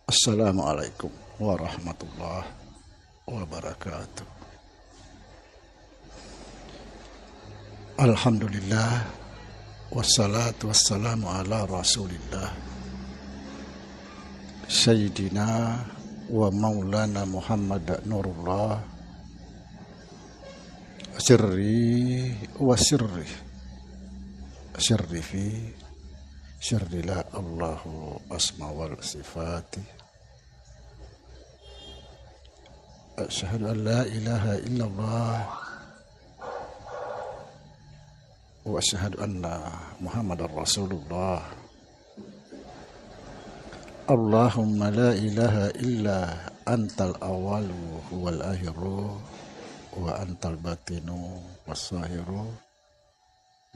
Assalamualaikum warahmatullahi wabarakatuh. Alhamdulillah wassalatu wassalamu ala rasulillah Sayyidina wa maulana Muhammad Nurullah sirri wa sirri fi sirri la Allahu asma wal sifati. Asyhadu an la ilaha illallah wa asyhadu anna Muhammadar Rasulullah. Allahumma la ilaha illa antal awalu wal akhiru wa antal batinu was zahiru.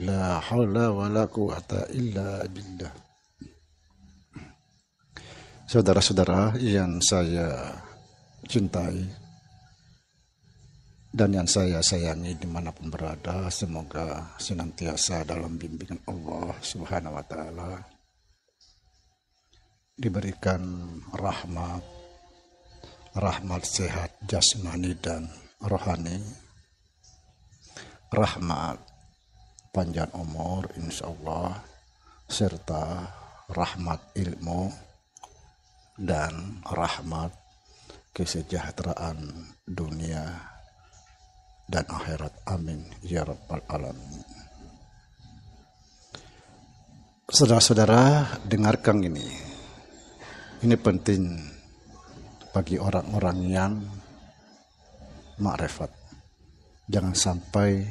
La haula wa la quwata illa billah. Saudara-saudara yang saya cintai dan yang saya sayangi dimanapun berada, semoga senantiasa dalam bimbingan Allah Subhanahu wa Ta'ala, diberikan rahmat sehat jasmani dan rohani, rahmat panjang umur insyaallah, serta rahmat ilmu dan rahmat kesejahteraan dunia dan akhirat. Amin ya rabbal alamin. Saudara-saudara, dengarkan ini. Ini penting bagi orang-orang yang makrifat. Jangan sampai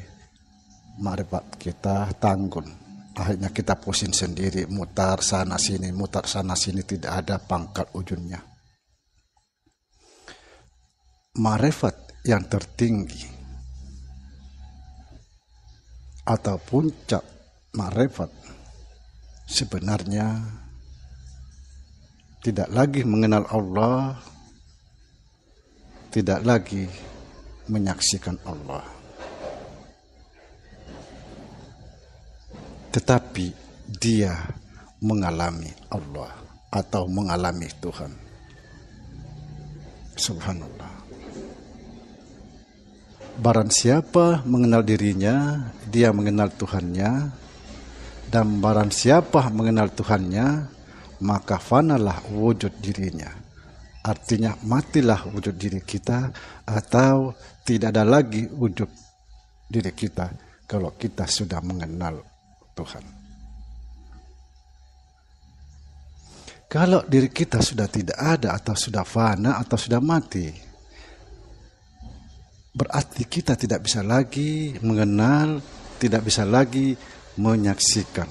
makrifat kita tanggung. Akhirnya kita pusing sendiri, mutar sana sini, tidak ada pangkal ujungnya. Makrifat yang tertinggi atau puncak makrifat sebenarnya tidak lagi mengenal Allah, tidak lagi menyaksikan Allah, tetapi dia mengalami Allah atau mengalami Tuhan. Subhanallah. Barang siapa mengenal dirinya, dia mengenal Tuhannya. Dan barang siapa mengenal Tuhannya, maka fanalah wujud dirinya. Artinya matilah wujud diri kita, atau tidak ada lagi wujud diri kita kalau kita sudah mengenal Tuhan. Kalau diri kita sudah tidak ada, atau sudah fana, atau sudah mati, berarti kita tidak bisa lagi mengenal, tidak bisa lagi menyaksikan.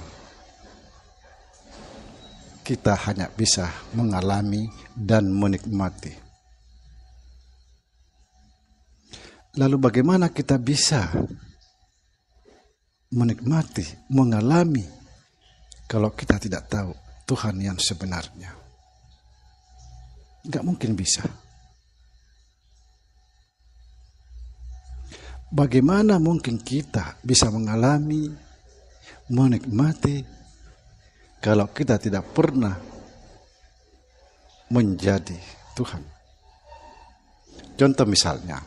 Kita hanya bisa mengalami dan menikmati. Lalu bagaimana kita bisa menikmati, mengalami, kalau kita tidak tahu Tuhan yang sebenarnya? Tidak mungkin bisa. Bagaimana mungkin kita bisa mengalami, menikmati, kalau kita tidak pernah menjadi Tuhan? Contoh misalnya,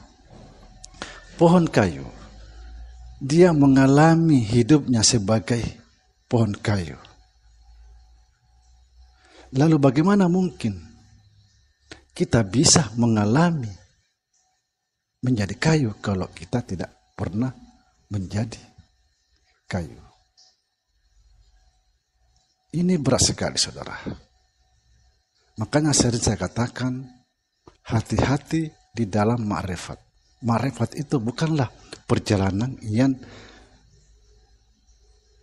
pohon kayu. Dia mengalami hidupnya sebagai pohon kayu. Lalu bagaimana mungkin kita bisa mengalami menjadi kayu kalau kita tidak pernah menjadi kayu? Ini berat sekali, saudara. Makanya sering saya katakan, hati-hati di dalam makrifat. Makrifat itu bukanlah perjalanan yang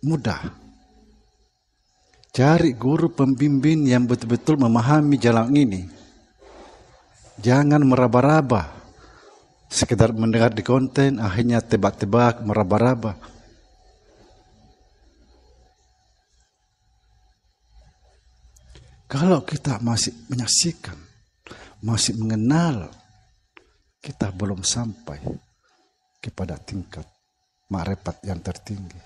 mudah. Cari guru pembimbing yang betul-betul memahami jalan ini. Jangan meraba-raba. Sekedar mendengar di konten, akhirnya tebak-tebak, meraba-raba. Kalau kita masih menyaksikan, masih mengenal, kita belum sampai kepada tingkat makrifat yang tertinggi.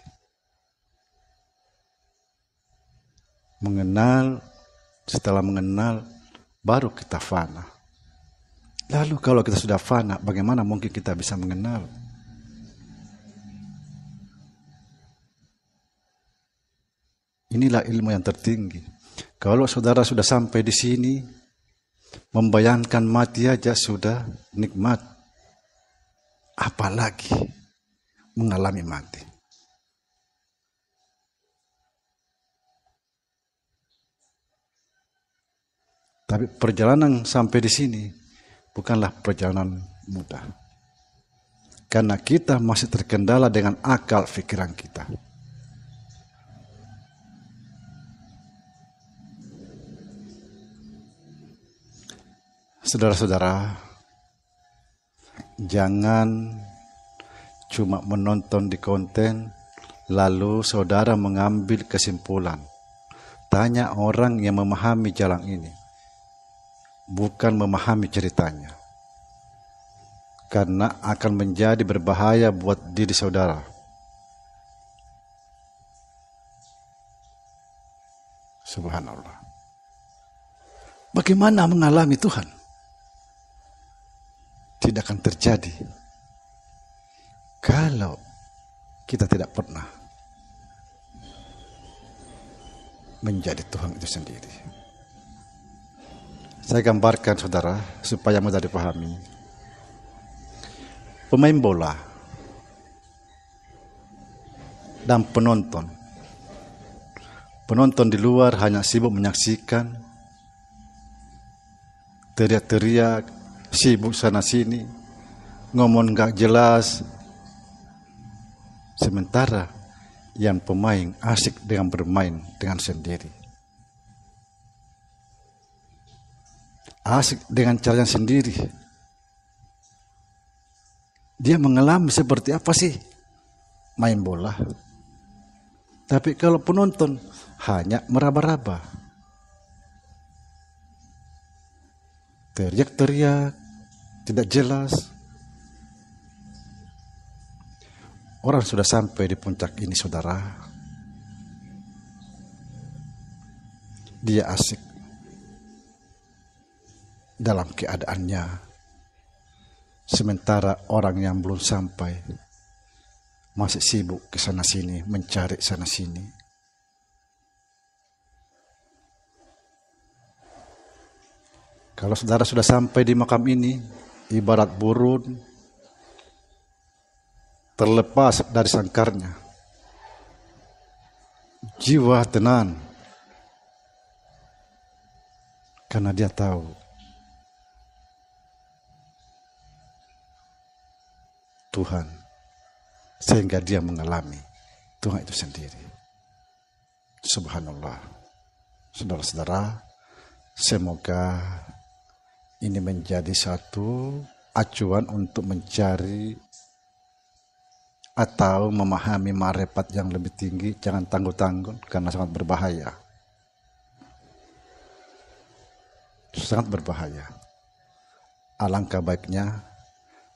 Mengenal, setelah mengenal, baru kita fana. Lalu kalau kita sudah fana, bagaimana mungkin kita bisa mengenal? Inilah ilmu yang tertinggi. Kalau saudara sudah sampai di sini, membayangkan mati aja sudah nikmat. Apalagi mengalami mati. Tapi perjalanan sampai di sini bukanlah perjalanan mudah. Karena kita masih terkendala dengan akal pikiran kita. Saudara-saudara, jangan cuma menonton di konten, lalu saudara mengambil kesimpulan. Tanya orang yang memahami jalan ini, bukan memahami ceritanya. Karena akan menjadi berbahaya buat diri saudara. Subhanallah. Bagaimana mengalami Tuhan? Tidak akan terjadi kalau kita tidak pernah menjadi Tuhan itu sendiri. Saya gambarkan saudara supaya mudah dipahami. Pemain bola dan penonton. Penonton di luar hanya sibuk menyaksikan, teriak-teriak, sibuk sana sini, ngomong gak jelas. Sementara yang pemain asik dengan bermain dengan sendiri. Asik dengan caranya sendiri. Dia mengalami seperti apa sih main bola. Tapi kalau penonton hanya meraba-raba, teriak-teriak, tidak jelas. Orang sudah sampai di puncak ini saudara, dia asik dalam keadaannya, sementara orang yang belum sampai masih sibuk ke sana sini, mencari sana sini. Kalau saudara sudah sampai di makam ini, ibarat burung terlepas dari sangkarnya, jiwa tenang, karena dia tahu Tuhan, sehingga dia mengalami Tuhan itu sendiri. Subhanallah. Saudara-saudara, semoga ini menjadi satu acuan untuk mencari atau memahami marifat yang lebih tinggi. Jangan tangguh-tangguh karena sangat berbahaya. Sangat berbahaya. Alangkah baiknya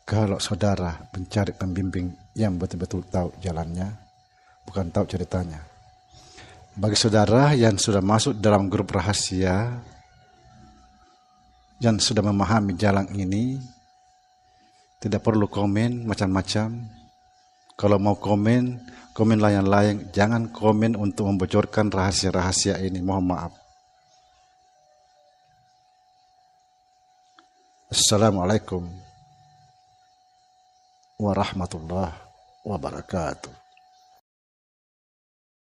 kalau saudara mencari pembimbing yang betul-betul tahu jalannya, bukan tahu ceritanya. Bagi saudara yang sudah masuk dalam grup rahasia, yang sudah memahami jalan ini, tidak perlu komen macam-macam. Kalau mau komen, komen layang-layang. Jangan komen untuk membocorkan rahasia-rahasia ini. Mohon maaf. Assalamualaikum warahmatullahi wabarakatuh.